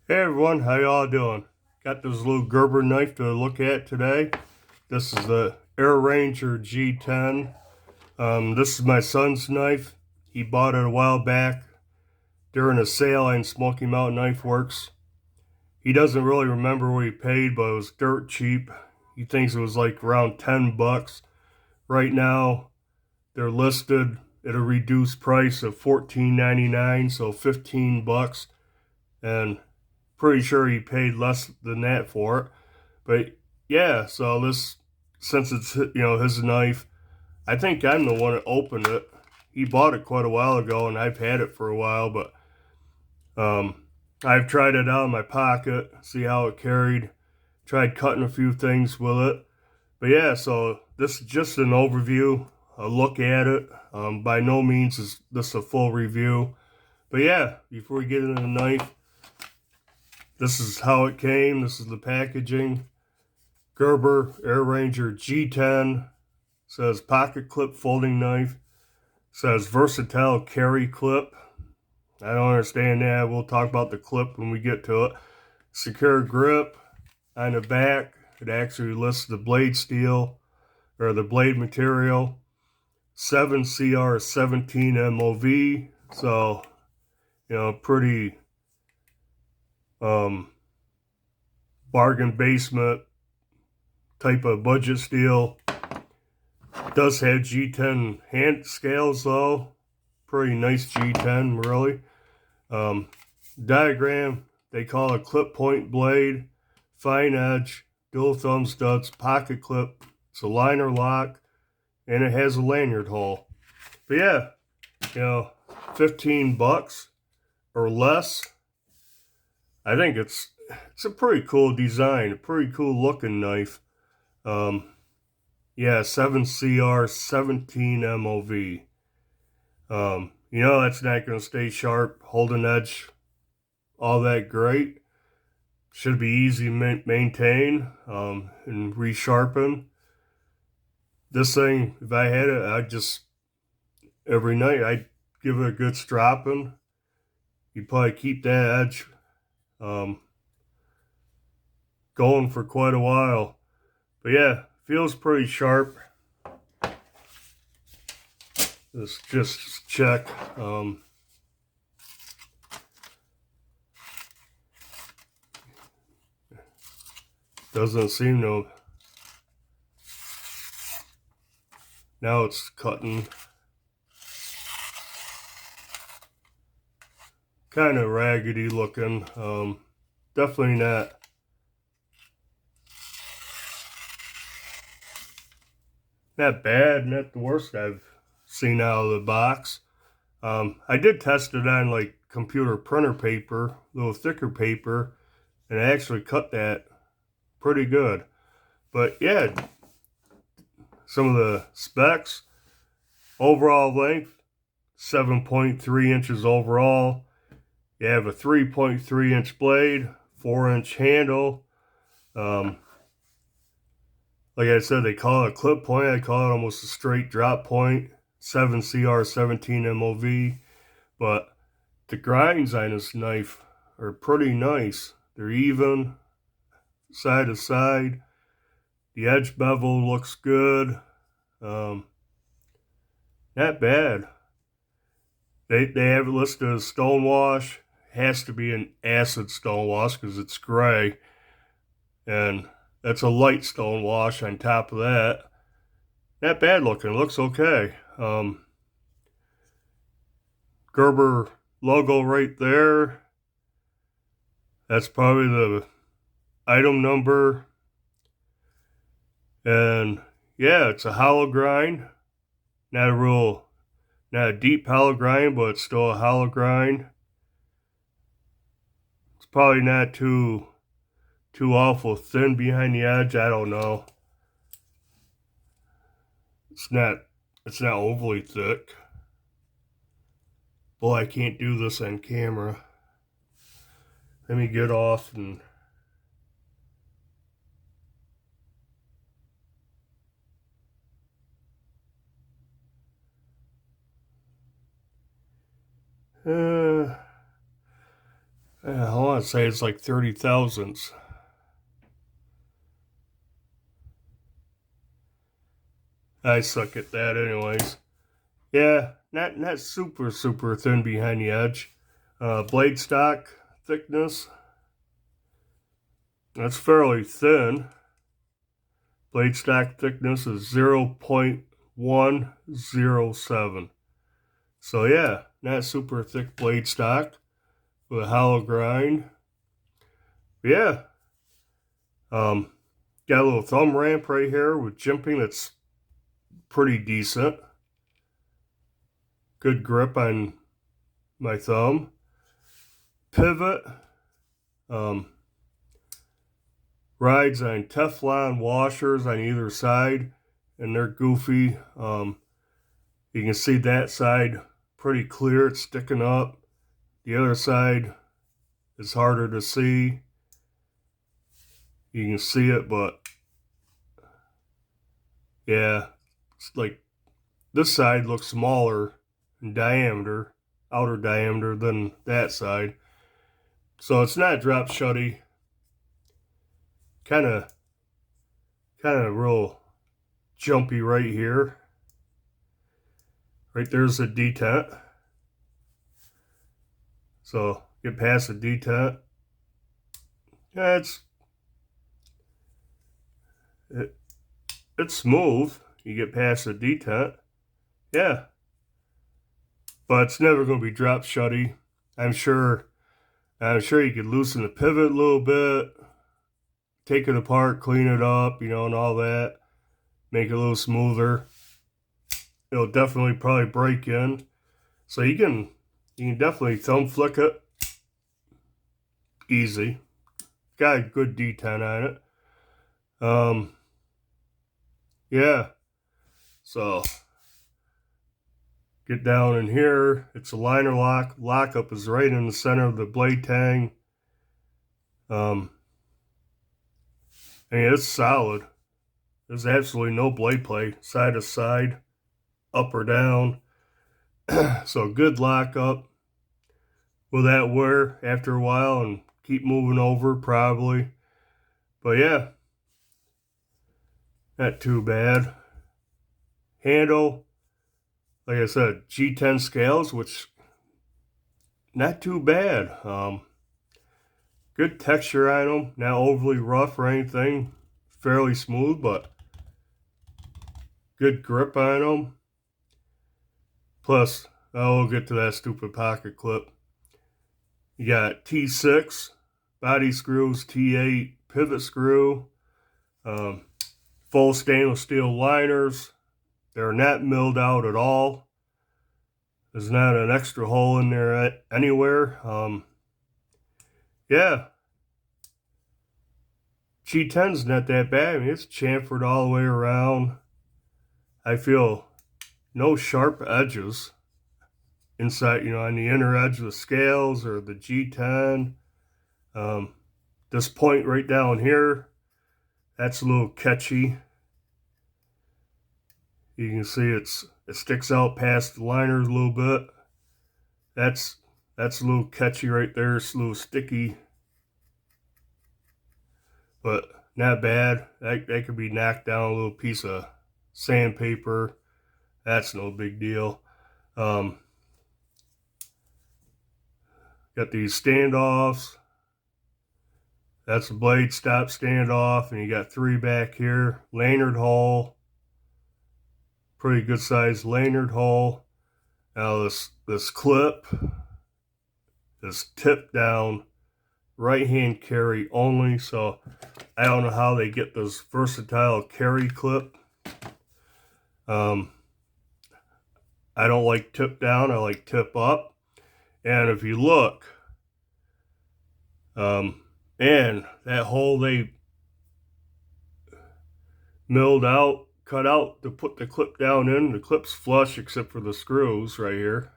Hey everyone, how y'all doing? Got this little Gerber knife to look at today. This is the Air Ranger G10. This is my son's knife. He bought it a while back during a sale in Smoky Mountain Knife Works. He doesn't really remember what he paid, but it was dirt cheap. He thinks it was like around 10 bucks. Right now, they're listed at a reduced price of $14.99, so 15 bucks. And pretty sure he paid less than that for it. But yeah, so this, since it's his knife, I think I'm the one that opened it. He bought it quite a while ago, and I've had it for a while, but um, I've tried it out in my pocket, see how it carried. Tried cutting a few things with it, but yeah. So this is just an overview, a look at it. By no means is this a full review, but yeah. Before we get into the knife, this is how it came. This is the packaging. Gerber Air Ranger G10. Says pocket clip folding knife. Says versatile carry clip. I don't understand that. We'll talk about the clip when we get to it. Secure grip. On the back, it actually lists the blade steel or the blade material. 7CR 17 MOV. So, pretty bargain basement type of budget steel. It does have G10 hand scales though. Pretty nice G10, really. Diagram, they call it clip point blade, fine edge, dual thumb studs, pocket clip. It's a liner lock, and it has a lanyard hole. But yeah, 15 bucks or less. I think it's a pretty cool design, a pretty cool looking knife. Yeah, 7CR 17 MOV. That's not going to stay sharp, hold an edge, all that great. Should be easy to maintain and resharpen. This thing, if I had it, every night, I'd give it a good stropping. You'd probably keep that edge going for quite a while. But yeah, feels pretty sharp. Let's just check. Doesn't seem to. Now it's cutting. Kind of raggedy looking. Definitely not bad, not the worst I've seen out of the box. I did test it on like computer printer paper, a little thicker paper, and I actually cut that pretty good. But yeah, some of the specs: overall length 7.3 inches overall. You have a 3.3 inch blade, 4-inch handle. Like I said, they call it a clip point. I call it almost a straight drop point. 7CR 17 MOV. But the grinds on this knife are pretty nice. They're even, side to side. The edge bevel looks good. Not bad. They have it listed as stonewash. Has to be an acid stonewash because it's gray. And that's a light stonewash on top of that. Not bad looking. Looks okay. Gerber logo right there. That's probably the item number. And yeah, it's a hollow grind. Not a deep hollow grind, but it's still a hollow grind. It's probably not too awful thin behind the edge. I don't know. It's not overly thick. Boy, I can't do this on camera. Let me get off and I want to say it's like 30 thousandths. I suck at that anyways. Yeah, not super thin behind the edge. Blade stock thickness, that's fairly thin. Blade stock thickness is 0.107. So yeah, not super thick blade stock with a hollow grind. But yeah, got a little thumb ramp right here with jimping that's pretty decent. Good grip on my thumb. Pivot. Rides on Teflon washers on either side, and they're goofy. You can see that side pretty clear, it's sticking up. The other side is harder to see. You can see it, but yeah, it's like this side looks smaller in diameter, outer diameter, than that side. So it's not drop shutty. Kind of real jumpy right here. Right there's a detent. So get past the detent. Yeah, it's smooth. You get past the detent. Yeah. But it's never going to be drop shutty. I'm sure you could loosen the pivot a little bit, take it apart, clean it up, and all that. Make it a little smoother. It'll definitely probably break in. So you can definitely thumb flick it. Easy. Got a good detent on it. Yeah. So get down in here. It's a liner lock. Lockup is right in the center of the blade tang. And it's solid. There's absolutely no blade play, side to side, up or down. So good lockup. Will that wear after a while and keep moving over? Probably. But yeah, not too bad. Handle, like I said, G10 scales, which not too bad. Good texture on them, not overly rough or anything. Fairly smooth, but good grip on them. Plus, we'll get to that stupid pocket clip. You got T6 body screws, T8 pivot screw, full stainless steel liners. They're not milled out at all. There's not an extra hole in there anywhere. Yeah. G10's not that bad. I mean, it's chamfered all the way around. I feel no sharp edges inside, on the inner edge of the scales or the G10. This point right down here, that's a little catchy. You can see it sticks out past the liners a little bit. That's a little catchy right there. It's a little sticky, but not bad. That could be knocked down a little piece of sandpaper. That's no big deal. Got these standoffs. That's a blade stop standoff, and you got 3 back here. Lanyard hole. Pretty good sized lanyard hole. Now this clip is tipped down, right hand carry only, so I don't know how they get this versatile carry clip. I don't like tip down, I like tip up. And if you look, and that hole they milled out, cut out to put the clip down in, the clip's flush except for the screws right here.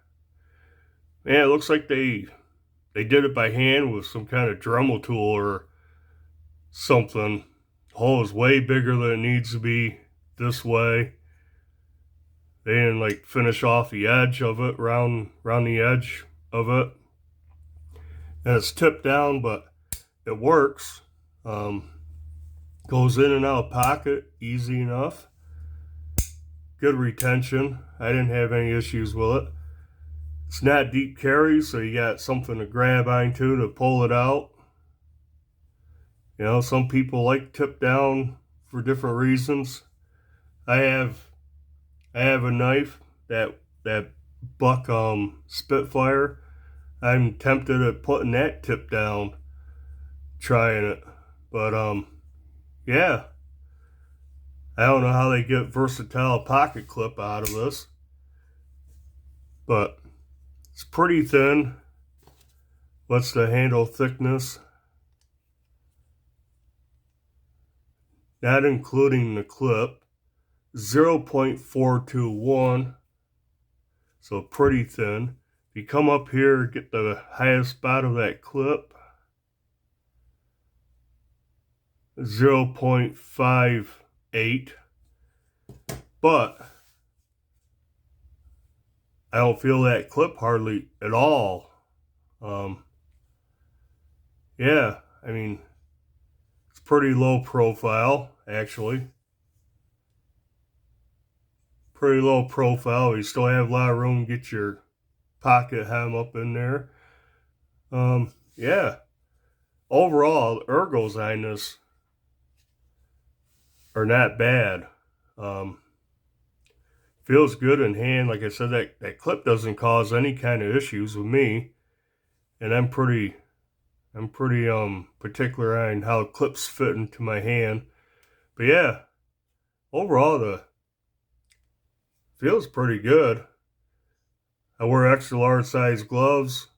Man, it looks like they did it by hand with some kind of Dremel tool or something. The hole is way bigger than it needs to be this way. They didn't finish off the edge of it, round the edge of it. and it's tipped down, but it works. Goes in and out of pocket easy enough. Good retention. I didn't have any issues with it. It's not deep carry, so you got something to grab onto to pull it out. You know, some people like tip down for different reasons. I have a knife that buck Spitfire. I'm tempted at putting that tip down, trying it, but yeah, I don't know how they get versatile pocket clip out of this, but it's pretty thin. What's the handle thickness? Not including the clip, 0.421, so pretty thin. If you come up here, get the highest spot of that clip, 0.58, but I don't feel that clip hardly at all. Yeah, I mean, it's pretty low profile, actually. Pretty low profile. You still have a lot of room to get your pocket hem up in there. Yeah. Overall, the ergos on this are not bad. Feels good in hand. Like I said, that clip doesn't cause any kind of issues with me. And I'm pretty particular on how clips fit into my hand. But yeah, overall the feels pretty good. I wear extra large size gloves.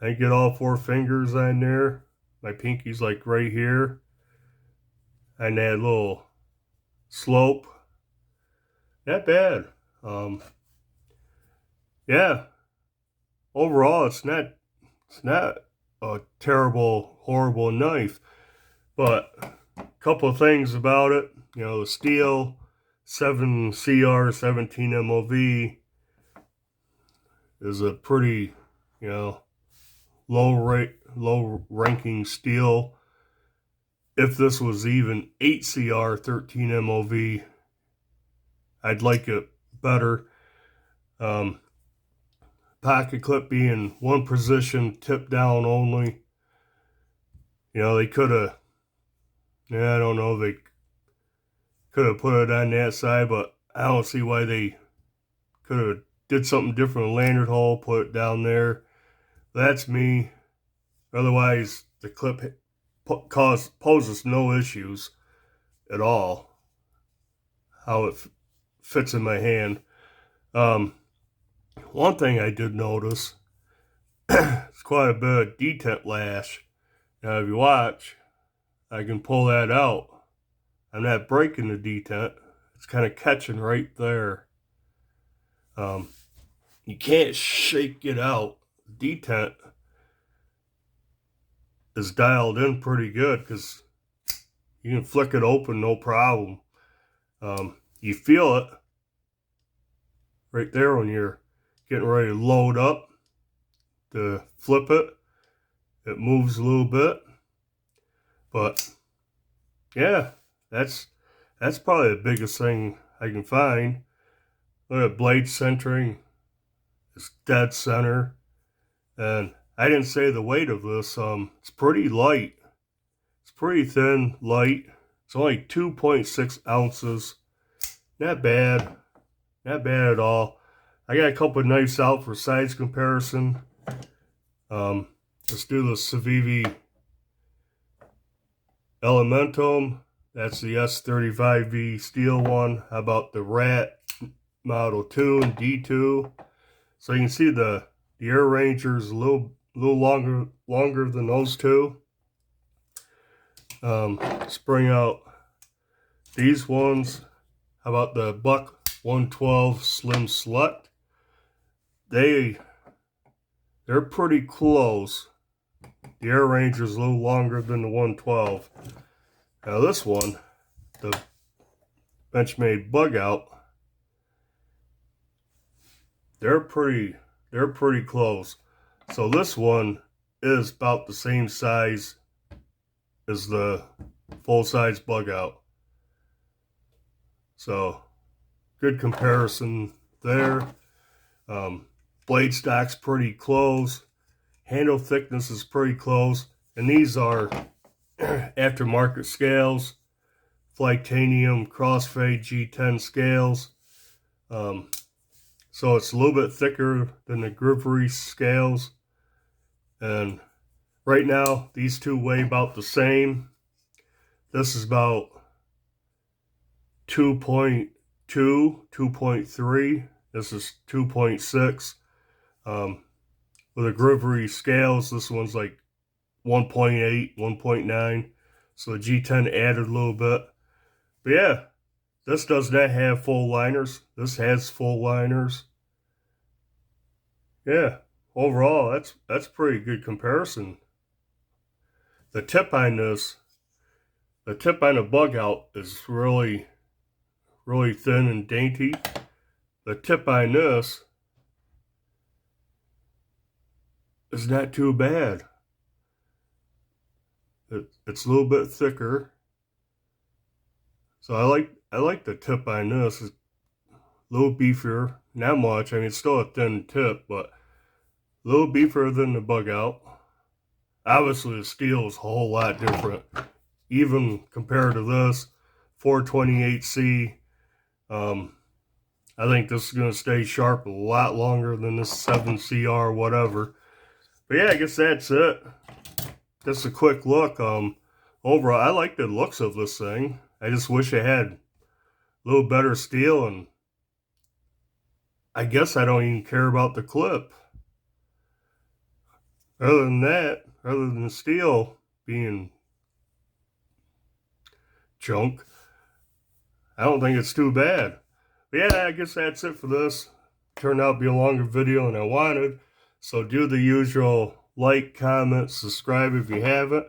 I get all 4 fingers on there. My pinky's like right here. And that little slope. Not bad. Yeah. Overall, it's not a terrible, horrible knife. But a couple of things about it. You know, the steel, 7CR 17 MOV is a pretty, you know, low ranking steel. If this was even 8CR 13 MOV, I'd like it better. Pocket clip being one position, tip down only. You know, they could have, I don't know, they could have put it on that side, but I don't see why they could have did something different with lanyard hole, put it down there. That's me. Otherwise, the clip poses no issues at all. How it fits in my hand. One thing I did notice, it's quite a bit of detent lash. Now, if you watch, I can pull that out. I'm not breaking the detent. It's kind of catching right there. You can't shake it out. Detent is dialed in pretty good because you can flick it open no problem. You feel it right there when you're getting ready to load up to flip it. It moves a little bit, but yeah, that's probably the biggest thing I can find. Look at blade centering. It's dead center. And I didn't say the weight of this. It's pretty light. It's pretty thin, light. It's only 2.6 ounces. Not bad. Not bad at all. I got a couple of knives out for size comparison. Let's do the Civivi Elementum. That's the S35V steel one. How about the Rat Model 2 and D2? So you can see the Air Ranger is a little longer than those two. Let's bring out these ones. How about the Buck 112 Slim Select? They're pretty close. The Air Ranger is a little longer than the 112. Now this one, the Benchmade Bug Out, they're pretty close. So this one is about the same size as the full-size bug out. So good comparison there. Blade stock's pretty close. Handle thickness is pretty close. And these are aftermarket scales. Flightanium crossfade G10 scales. So it's a little bit thicker than the Gerber scales. And right now, these two weigh about the same. This is about 2.2, 2.3. This is 2.6. With the Gerber scales, this one's like 1.8, 1.9. So the G10 added a little bit. But yeah, this does not have full liners. This has full liners. Yeah, overall, that's pretty good comparison. The tip on the bug out is really thin and dainty. The tip on this is not too bad. It's a little bit thicker. So I like the tip on this. It's a little beefier. Not much. I mean, it's still a thin tip, but a little beefier than the bug out. Obviously, the steel is a whole lot different. Even compared to this 428C, I think this is going to stay sharp a lot longer than this 7CR whatever. But yeah, I guess that's it. Just a quick look. Overall, I like the looks of this thing. I just wish it had a little better steel, and I guess I don't even care about the clip. Other than that, other than the steel being junk, I don't think it's too bad. But yeah, I guess that's it for this. Turned out to be a longer video than I wanted. So do the usual like, comment, subscribe if you haven't.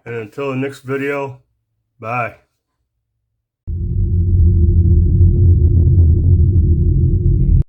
And until the next video, bye.